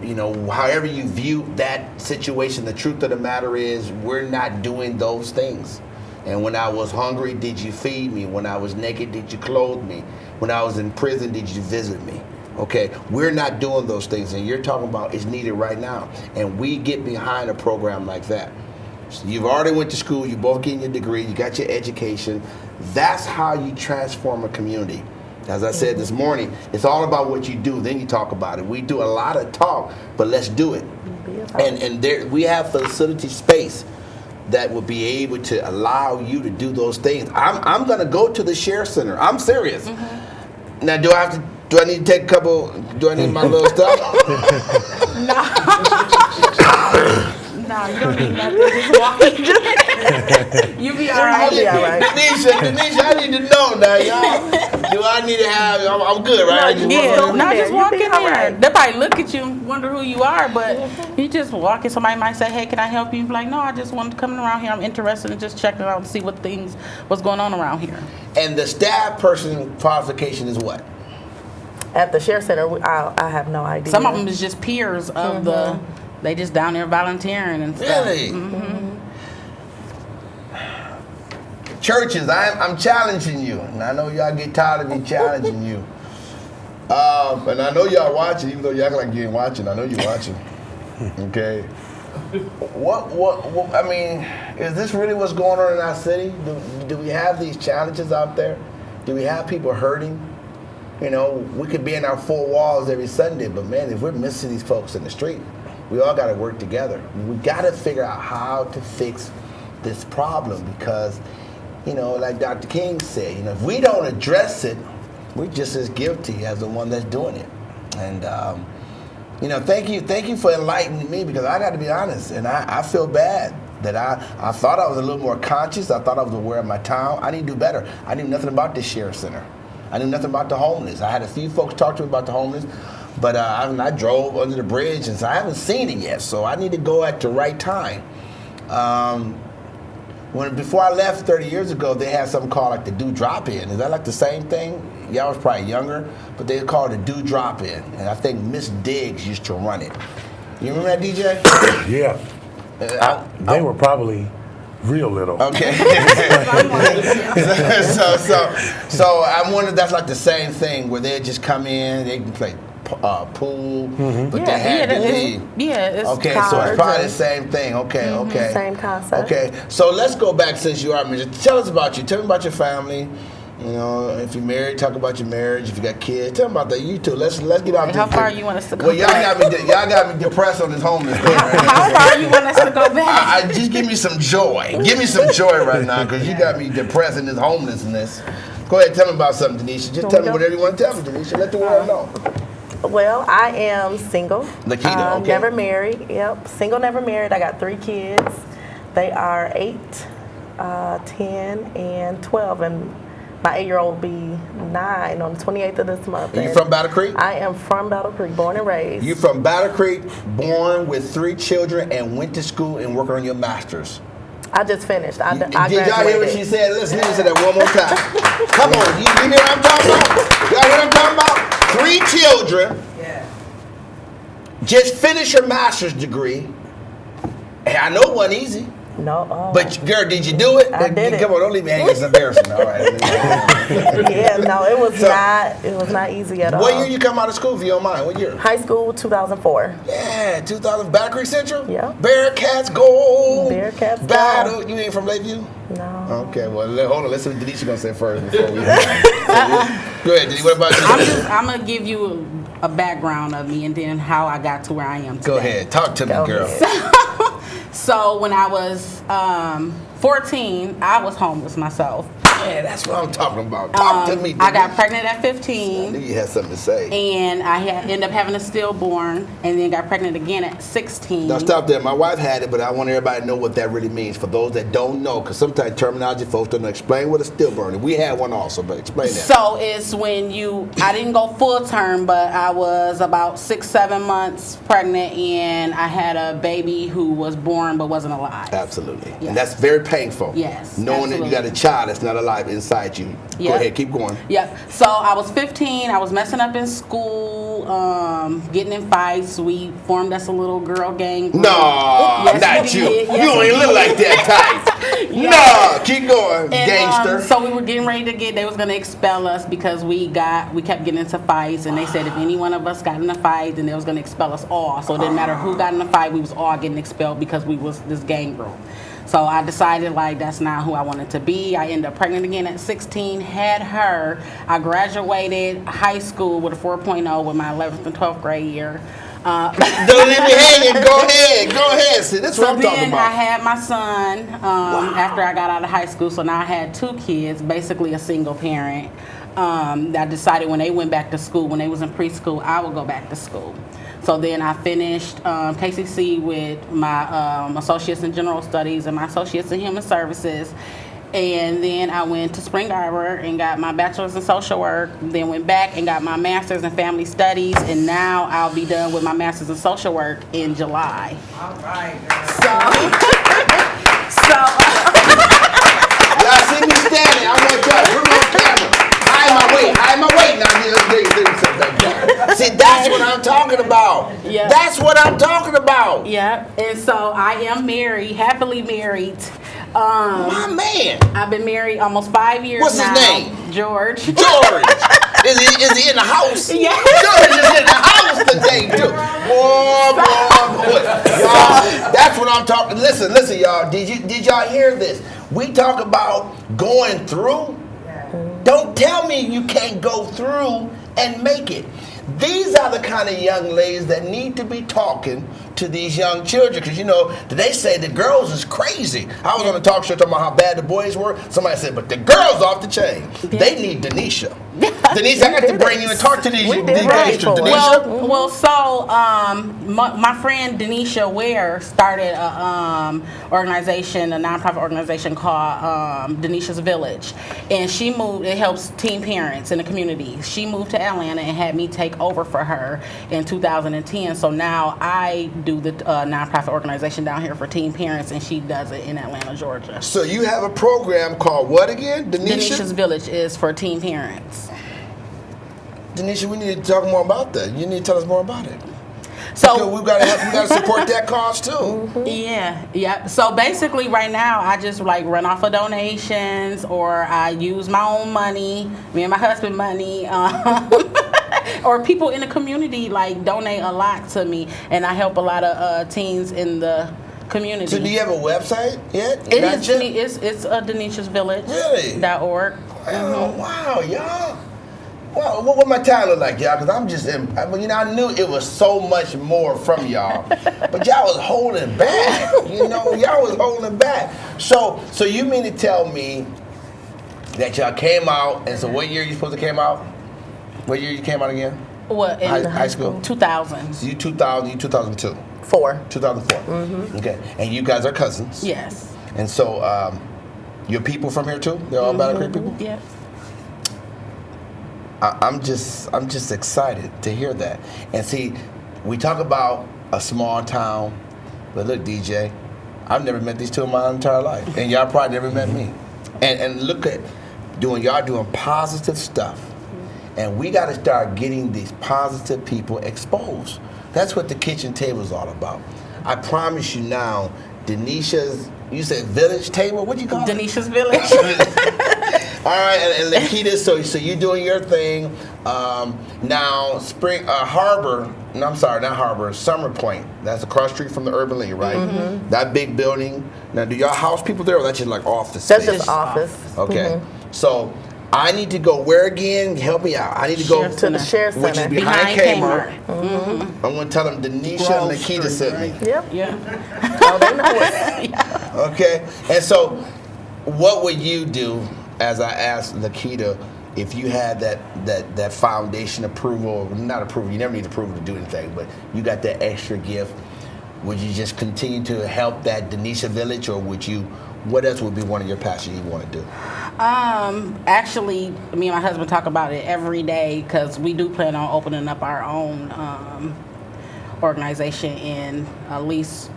however you view that situation, the truth of the matter is we're not doing those things. And when I was hungry, did you feed me? When I was naked, did you clothe me? When I was in prison, did you visit me? Okay, we're not doing those things, and you're talking about it's needed right now, and we get behind a program like that. So you've already went to school, you both getting your degree, you got your education. That's how you transform a community. As I said this morning, it's all about what you do, then you talk about it. We do a lot of talk, but let's do it. And there, we have facility space that will be able to allow you to do those things. I'm going to go to the Share Center. I'm serious. Now, do I need to take a couple? Do I need my little stuff? No, you don't need nothing. Just walk in. You be all right. Denisha, I need to know now, y'all. Do I need to have? I'm good, right? Just walk in there. They probably look at you and wonder who you are, but you just walk in. Somebody might say, "Hey, can I help you?" You be like, "No, I just wanted to come around here. I'm interested in just checking out and see what's going on around here." And the staff person qualification is what? At the Share Center, I have no idea. Some of them is just peers of the. They just down there volunteering and stuff. Really? Churches, I'm challenging you. And I know y'all get tired of me challenging you. And I know y'all watching, even though you act like you ain't watching. I know you're watching. Okay. What, I mean, is this really what's going on in our city? Do we have these challenges out there? Do we have people hurting? You know, we could be in our four walls every Sunday, but man, if we're missing these folks in the street, we all got to work together. We got to figure out how to fix this problem because, you know, like Dr. King said, you know, if we don't address it, we're just as guilty as the one that's doing it. And, you know, thank you for enlightening me because I got to be honest, and I feel bad that I thought I was a little more conscious. I thought I was aware of my town. I need to do better. I knew nothing about this Share Center. I knew nothing about the homeless. I had a few folks talk to me about the homeless. But I drove under the bridge, and so I haven't seen it yet. So I need to go at the right time. Before I left 30 years ago, they had something called like the Do Drop In. Is that like the same thing? Y'all was probably younger, but they called it Do Drop In, and I think Miss Diggs used to run it. You remember that, DJ? Yeah. They were probably real little. Okay. so I wonder if that's like the same thing where they just come in, they can play pool, but they had to leave. It's okay, so it's probably the same thing. Okay, okay. Same concept. Okay, so let's go back since you are married. Tell us about you. Tell me about your family. You know, if you're married, talk about your marriage. If you got kids, tell me about that. You too. Let's get out. How far you want us to go? Well, y'all got me depressed on this homeless thing. Right How far you want us to go back? Just give me some joy. Give me some joy right now, because you got me depressed in this homelessness. Go ahead, tell me about something, Denisha. Just tell me whatever you want to tell me, Denisha. Let the world know. Well, I am single. Lakita, okay. Never married. Yep, single, never married. I got 3 kids. They are 8, 10, and 12, and my 8-year-old will be 9 on the 28th of this month. Are you from Battle Creek? I am from Battle Creek, born and raised. You from Battle Creek, born with 3 children, and went to school and working on your master's. I just finished. I Did y'all hear what graduated. she said? Listen to that one more time. Come on, you hear what I'm talking about? Y'all hear what I'm talking about? 3 children. Yeah. Just finished her master's degree. And I know it wasn't easy. No. But girl, did you do it? I did it. Come on, don't leave me hanging. It's embarrassing. All right. Yeah, no, it was not easy at all. What year you come out of school, if you don't mind? What year? High school, 2004. Yeah, 2000. Battle Creek Central? Yeah. Bearcats gold. Bearcats Battle. gold. You ain't from Lakeview? No. Okay, well, hold on. Let's see what Denisha gonna say first before we. Go ahead, Denisha. What about you? I'm gonna give you a background of me and then how I got to where I am today. Go ahead. Talk to me, girl. So when I was 14, I was homeless myself. Yeah, that's what I'm talking about. Talk to me. I got pregnant at I 15. knew you had something to say. And I ended up having a stillborn, and then got pregnant again at 16. Now stop there. My wife had it, but I want everybody to know what that really means. For those that don't know, because sometimes terminology folks don't know. Explain what a stillborn is. We had one also, but explain that. So it's when I didn't go full term, but I was about 6-7 months pregnant, and I had a baby who was born but wasn't alive. Absolutely. Yes. And that's very painful. Yes, Knowing that you got a child that's not alive inside you. Go Yep. ahead, keep going. Yep. So I was 15. I was messing up in school, getting in fights. We formed us a little girl gang group. No, Yes, not we you. did. Yes, You we ain't look like that type. Nah, keep going, And, gangster. so we were getting ready they was gonna expel us because we kept getting into fights, and they said if any one of us got in a fight, then they was gonna expel us all. So it didn't matter who got in a fight, we was all getting expelled because we was this gang group. So I decided like that's not who I wanted to be. I ended up pregnant again at 16, had her. I graduated high school with a 4.0 with my 11th and 12th grade year. Don't leave me hanging. Go ahead. See, that's what I'm talking Then I about. had my son after I got out of high school. So now I had 2 kids, basically a single parent. I decided when they went back to school, when they was in preschool, I would go back to school. So then I finished KCC with my associates in general studies and my associates in human services. And then I went to Spring Arbor and got my bachelor's in social work, then went back and got my master's in family studies, and now I'll be done with my master's in social work in July. All right, Y'all see me standing. I want y'all to put me on camera. Hide my weight. Now, see, that's what I'm talking about. Yeah. That's what I'm talking about. Yeah, and so I am married, happily married. My man. I've been married almost 5 years What's his now. name? George. George. Is he in the house? Yeah. George is in the house today, too. Boy. Y'all, that's what I'm talking. Listen, y'all. Did y'all hear this? We talk about going through. Don't tell me you can't go through and make it. These are the kind of young ladies that need to be talking to these young children, because they say the girls is crazy. I was on a talk show talking about how bad the boys were. Somebody said, but the girls off the chain. They need Denisha. Denisha, I got to bring you and talk to these gangsters. Denisha. Well, so my friend Denisha Ware started a organization, a nonprofit organization called Denisha's Village, and she moved. It helps teen parents in the community. She moved to Atlanta and had me take over for her in 2010. So now I do the nonprofit organization down here for teen parents, and she does it in Atlanta, Georgia. So you have a program called what again? Denisha's Village is for teen parents. Denisha, we need to talk more about that. You need to tell us more about it. So because we got to support that cause too. Yeah. So basically, right now, I just run off of donations, or I use my own money, me and my husband money, or people in the community donate a lot to me, and I help a lot of teens in the community. So do you have a website yet? It's Denisha's Village. Really? .org. Wow, y'all. Well, what my talent look like, y'all? Because I'm just, I knew it was so much more from y'all, but y'all was holding back. Y'all was holding back. So you mean to tell me that y'all came out? And so, what year you supposed to came out? What year you came out again? What in high school? 2000. So you 2000, you 2002. 2004. Okay, and you guys are cousins. Yes. And so, your people from here too? They're all Battle Creek people. Yes. I'm just excited to hear that. And see, we talk about a small town, but look, DJ, I've never met these two in my entire life, and y'all probably never met me. And look at y'all doing positive stuff, and we got to start getting these positive people exposed. That's what the kitchen table is all about. I promise you now, Denisha's, you said village table? What'd you call it? Denisha's Village. All right, and Lakita, so you're doing your thing. Now, Summer Point. That's across the street from the Urban League, right? Mm-hmm. That big building. Now, do y'all house people there, or that's just office That's space? just office. Okay, so I need to go where again? Help me out. I need to go to the Share Center. Which is behind Kmart. Mm-hmm. I'm going to tell them Denisha and Lakita sent me. Yep. Yeah. Oh, they know it. Okay, and so what would you do, as I asked Lakita, if you had that foundation approval, not approval, you never need approval to do anything, but you got that extra gift, would you just continue to help that Denisha Village, or what else would be one of your passions you want to do? Actually, me and my husband talk about it every day, because we do plan on opening up our own organization in at least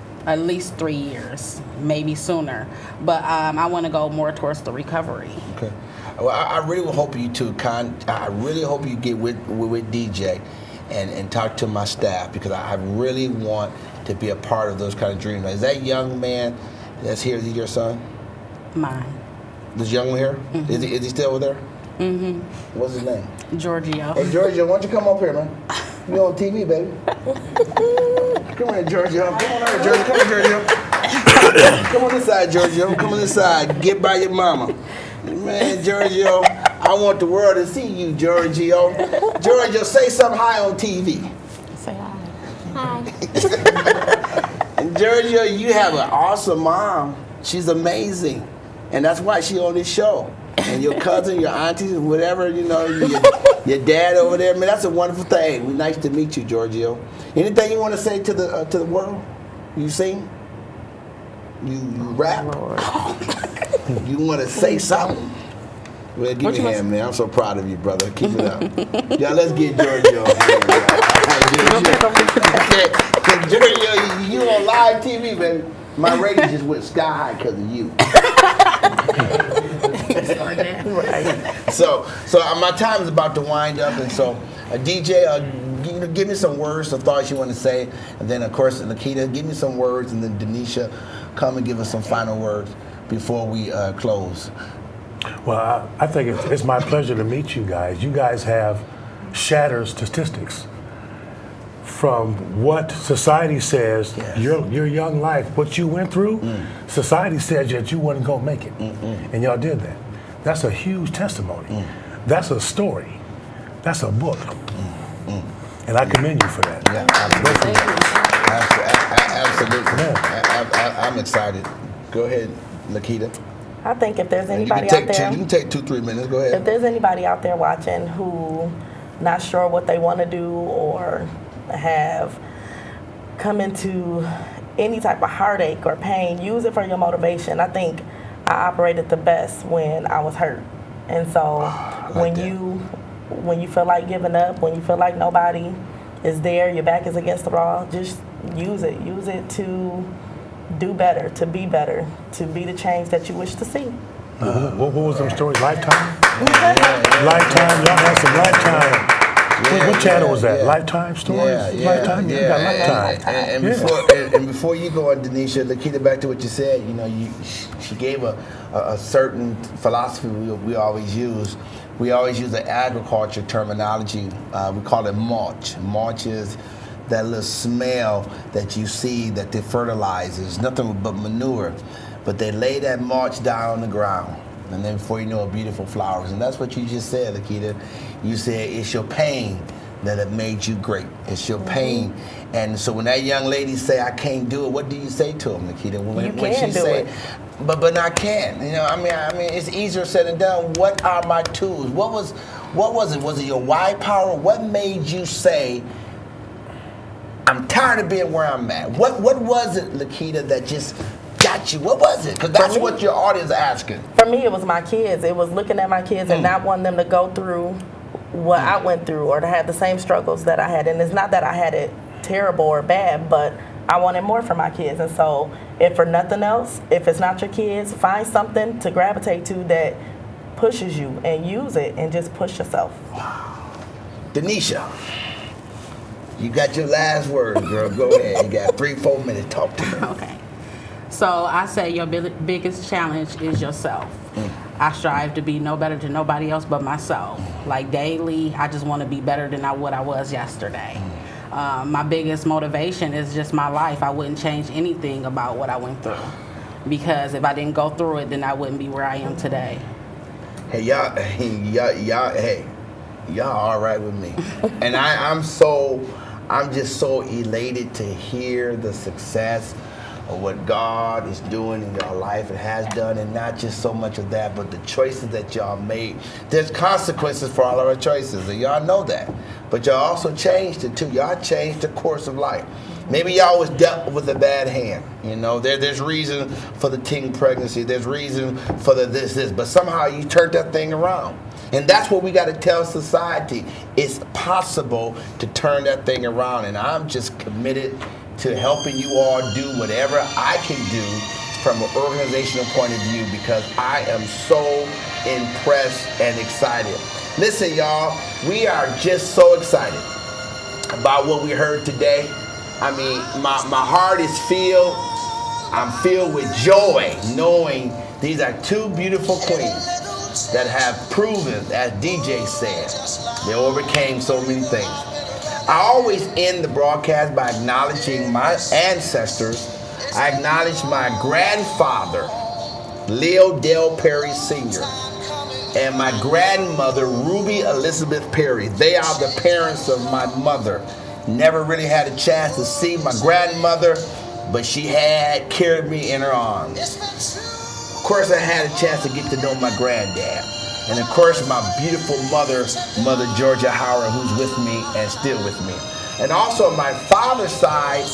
3 years, maybe sooner. But I want to go more towards the recovery. Okay. Well, I really hope you two I really hope you get with DJ and talk to my staff, because I really want to be a part of those kind of dreams. Is that young man that's here, is he your son? Mine. This young one here? Mm-hmm. Is he still over there? Mm-hmm. What's his name? Giorgio. Hey, Giorgio, why don't you come up here, man? You on TV, baby. Come here, Giorgio. Come on over, Giorgio. Come on, Giorgio. Come on this side, Giorgio. Come on this side. Get by your mama. Man, Giorgio, I want the world to see you, Giorgio. Giorgio, say something high on TV. Say hi. And Giorgio, you have an awesome mom. She's amazing. And that's why she's on this show. And your cousin, your aunties, whatever, your dad over there. Man, that's a wonderful thing. We're nice to meet you, Giorgio. Anything you want to say to the world? You sing? You rap? You want to say something? Well, give me a hand, man. I'm so proud of you, brother. Keep it up. Yeah, let's get Giorgio a hand. Giorgio, you on live TV, baby. My ratings just went sky high because of you. So my time is about to wind up, and so DJ, give me some words or thoughts you want to say, and then of course Lakita, give me some words, and then Denisha, come and give us some final words before we close. Well, I think it's my pleasure to meet you guys. You guys have shattered statistics from what society says, yes. your young life, what you went through. Society said that you wasn't gonna make it, and y'all did that. That's a huge testimony. That's a story. That's a book, and I commend you for that. Yeah, absolutely. I'm excited. Go ahead, Lakita. I think if there's anybody out there, you can take 2-3 minutes. Go ahead. If there's anybody out there watching who not sure what they want to do or have come into any type of heartache or pain, use it for your motivation. I think I operated the best when I was hurt, and so when you feel like giving up, when you feel like nobody is there, your back is against the wall, just use it to do better, to be the change that you wish to see. What was them stories? Lifetime? Lifetime, y'all had some Lifetime. What channel was that? Lifetime stories? Lifetime? You got Lifetime. And before you go on, Denisha, Lakita, back to what you said, she gave a certain philosophy we always use. We always use the agriculture terminology. We call it mulch. Mulch is that little smell that you see that they fertilize. It's nothing but manure. But they lay that mulch down on the ground. And then before you know it, beautiful flowers. And that's what you just said, Lakita. You said it's your pain that have made you great. It's your pain. And so when that young lady say, I can't do it, what do you say to them, Lakita? When she say, but I can. I mean, it's easier said than done. What are my tools? What was it? Was it your why power? What made you say, I'm tired of being where I'm at? What was it, Lakita, that just got you? What was it? Because that's what your audience is asking. For me, it was my kids. It was looking at my kids and not wanting them to go through what I went through or to have the same struggles that I had. And it's not that I had it terrible or bad, but I wanted more for my kids. And so if for nothing else, if it's not your kids, find something to gravitate to that pushes you and use it and just push yourself. Denisha, you got your last word, girl. Go ahead. You got 3-4 minutes. Talk to me. Okay. So I say your biggest challenge is yourself. I strive to be no better than nobody else but myself. Like daily, I just want to be better than what I was yesterday. My biggest motivation is just my life. I wouldn't change anything about what I went through. Because if I didn't go through it, then I wouldn't be where I am today. Hey, y'all, all right with me. And I'm just so elated to hear the success of what God is doing in your life and has done, and not just so much of that, but the choices that y'all made. There's consequences for all of our choices, and y'all know that. But y'all also changed it too. Y'all changed the course of life. Maybe y'all was dealt with a bad hand. There's reason for the teen pregnancy. There's reason for the this, but somehow you turned that thing around. And that's what we got to tell society. It's possible to turn that thing around, and I'm just committed to helping you all do whatever I can do from an organizational point of view, because I am so impressed and excited. Listen, y'all, we are just so excited about what we heard today. I mean, my heart is filled. I'm filled with joy knowing These are two beautiful queens that have proven, as DJ said, they overcame so many things. I always end the broadcast by acknowledging my ancestors. I acknowledge my grandfather, Leo Dale Perry Sr., and my grandmother, Ruby Elizabeth Perry. They are the parents of my mother. Never really had a chance to see my grandmother, but she had carried me in her arms. Of course, I had a chance to get to know my granddad. And of course, my beautiful mother, Mother Georgia Howard, who's with me and still with me. And also on my father's side,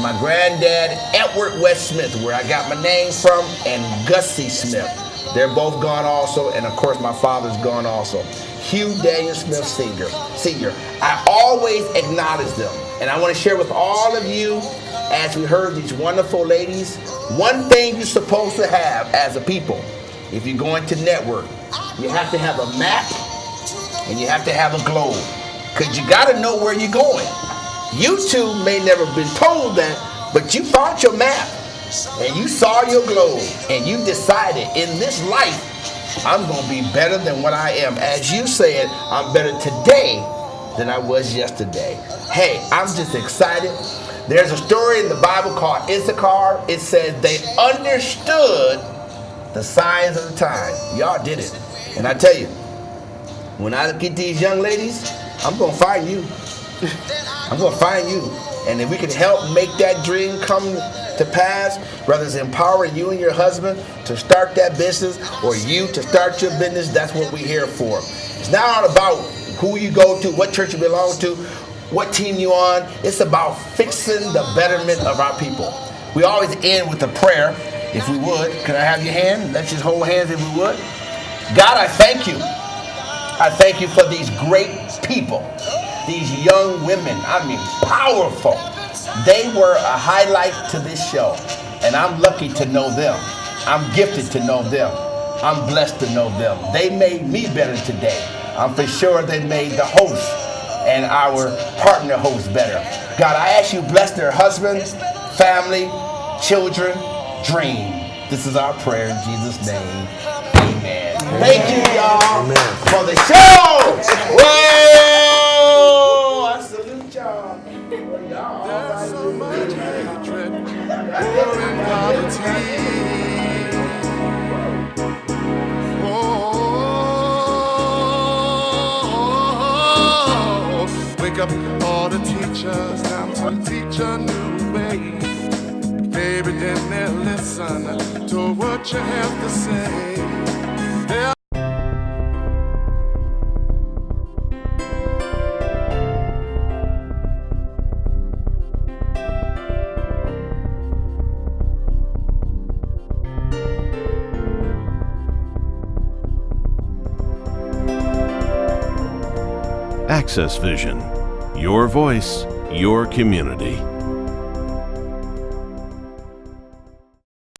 my granddad, Edward West Smith, where I got my name from, and Gussie Smith. They're both gone also, and of course my father's gone also. Hugh Daniel Smith Sr. I always acknowledge them. And I want to share with all of you, as we heard these wonderful ladies, one thing you're supposed to have as a people, if you're going to network, you have to have a map and you have to have a globe. Because you got to know where you're going. You two may never been told that, but you found your map and you saw your globe and you decided in this life, I'm going to be better than what I am. As you said, I'm better today than I was yesterday. Hey, I'm just excited. There's a story in the Bible called Issachar. It says they understood the signs of the time. Y'all did it. And I tell you, when I get these young ladies, I'm going to find you. I'm going to find you. And if we can help make that dream come to pass, whether it's empowering you and your husband to start that business or you to start your business, that's what we're here for. It's not about who you go to, what church you belong to, what team you on. It's about fixing the betterment of our people. We always end with a prayer, if we would. Can I have your hand? Let's just hold hands if we would. God, I thank you. I thank you for these great people, these young women, I mean powerful. They were a highlight to this show, and I'm lucky to know them. I'm gifted to know them. I'm blessed to know them. They made me better today. I'm for sure they made the host and our partner host better. God, I ask you bless their husbands, family, children, dream. This is our prayer in Jesus' name. Amen. Thank you, y'all, for the show. Whoa! I salute y'all. There's so much hatred, war and poverty. Oh, wake up all the teachers, time to teach a new way. Maybe then they'll listen to what you have to say. They'll AccessVision, your voice, your community.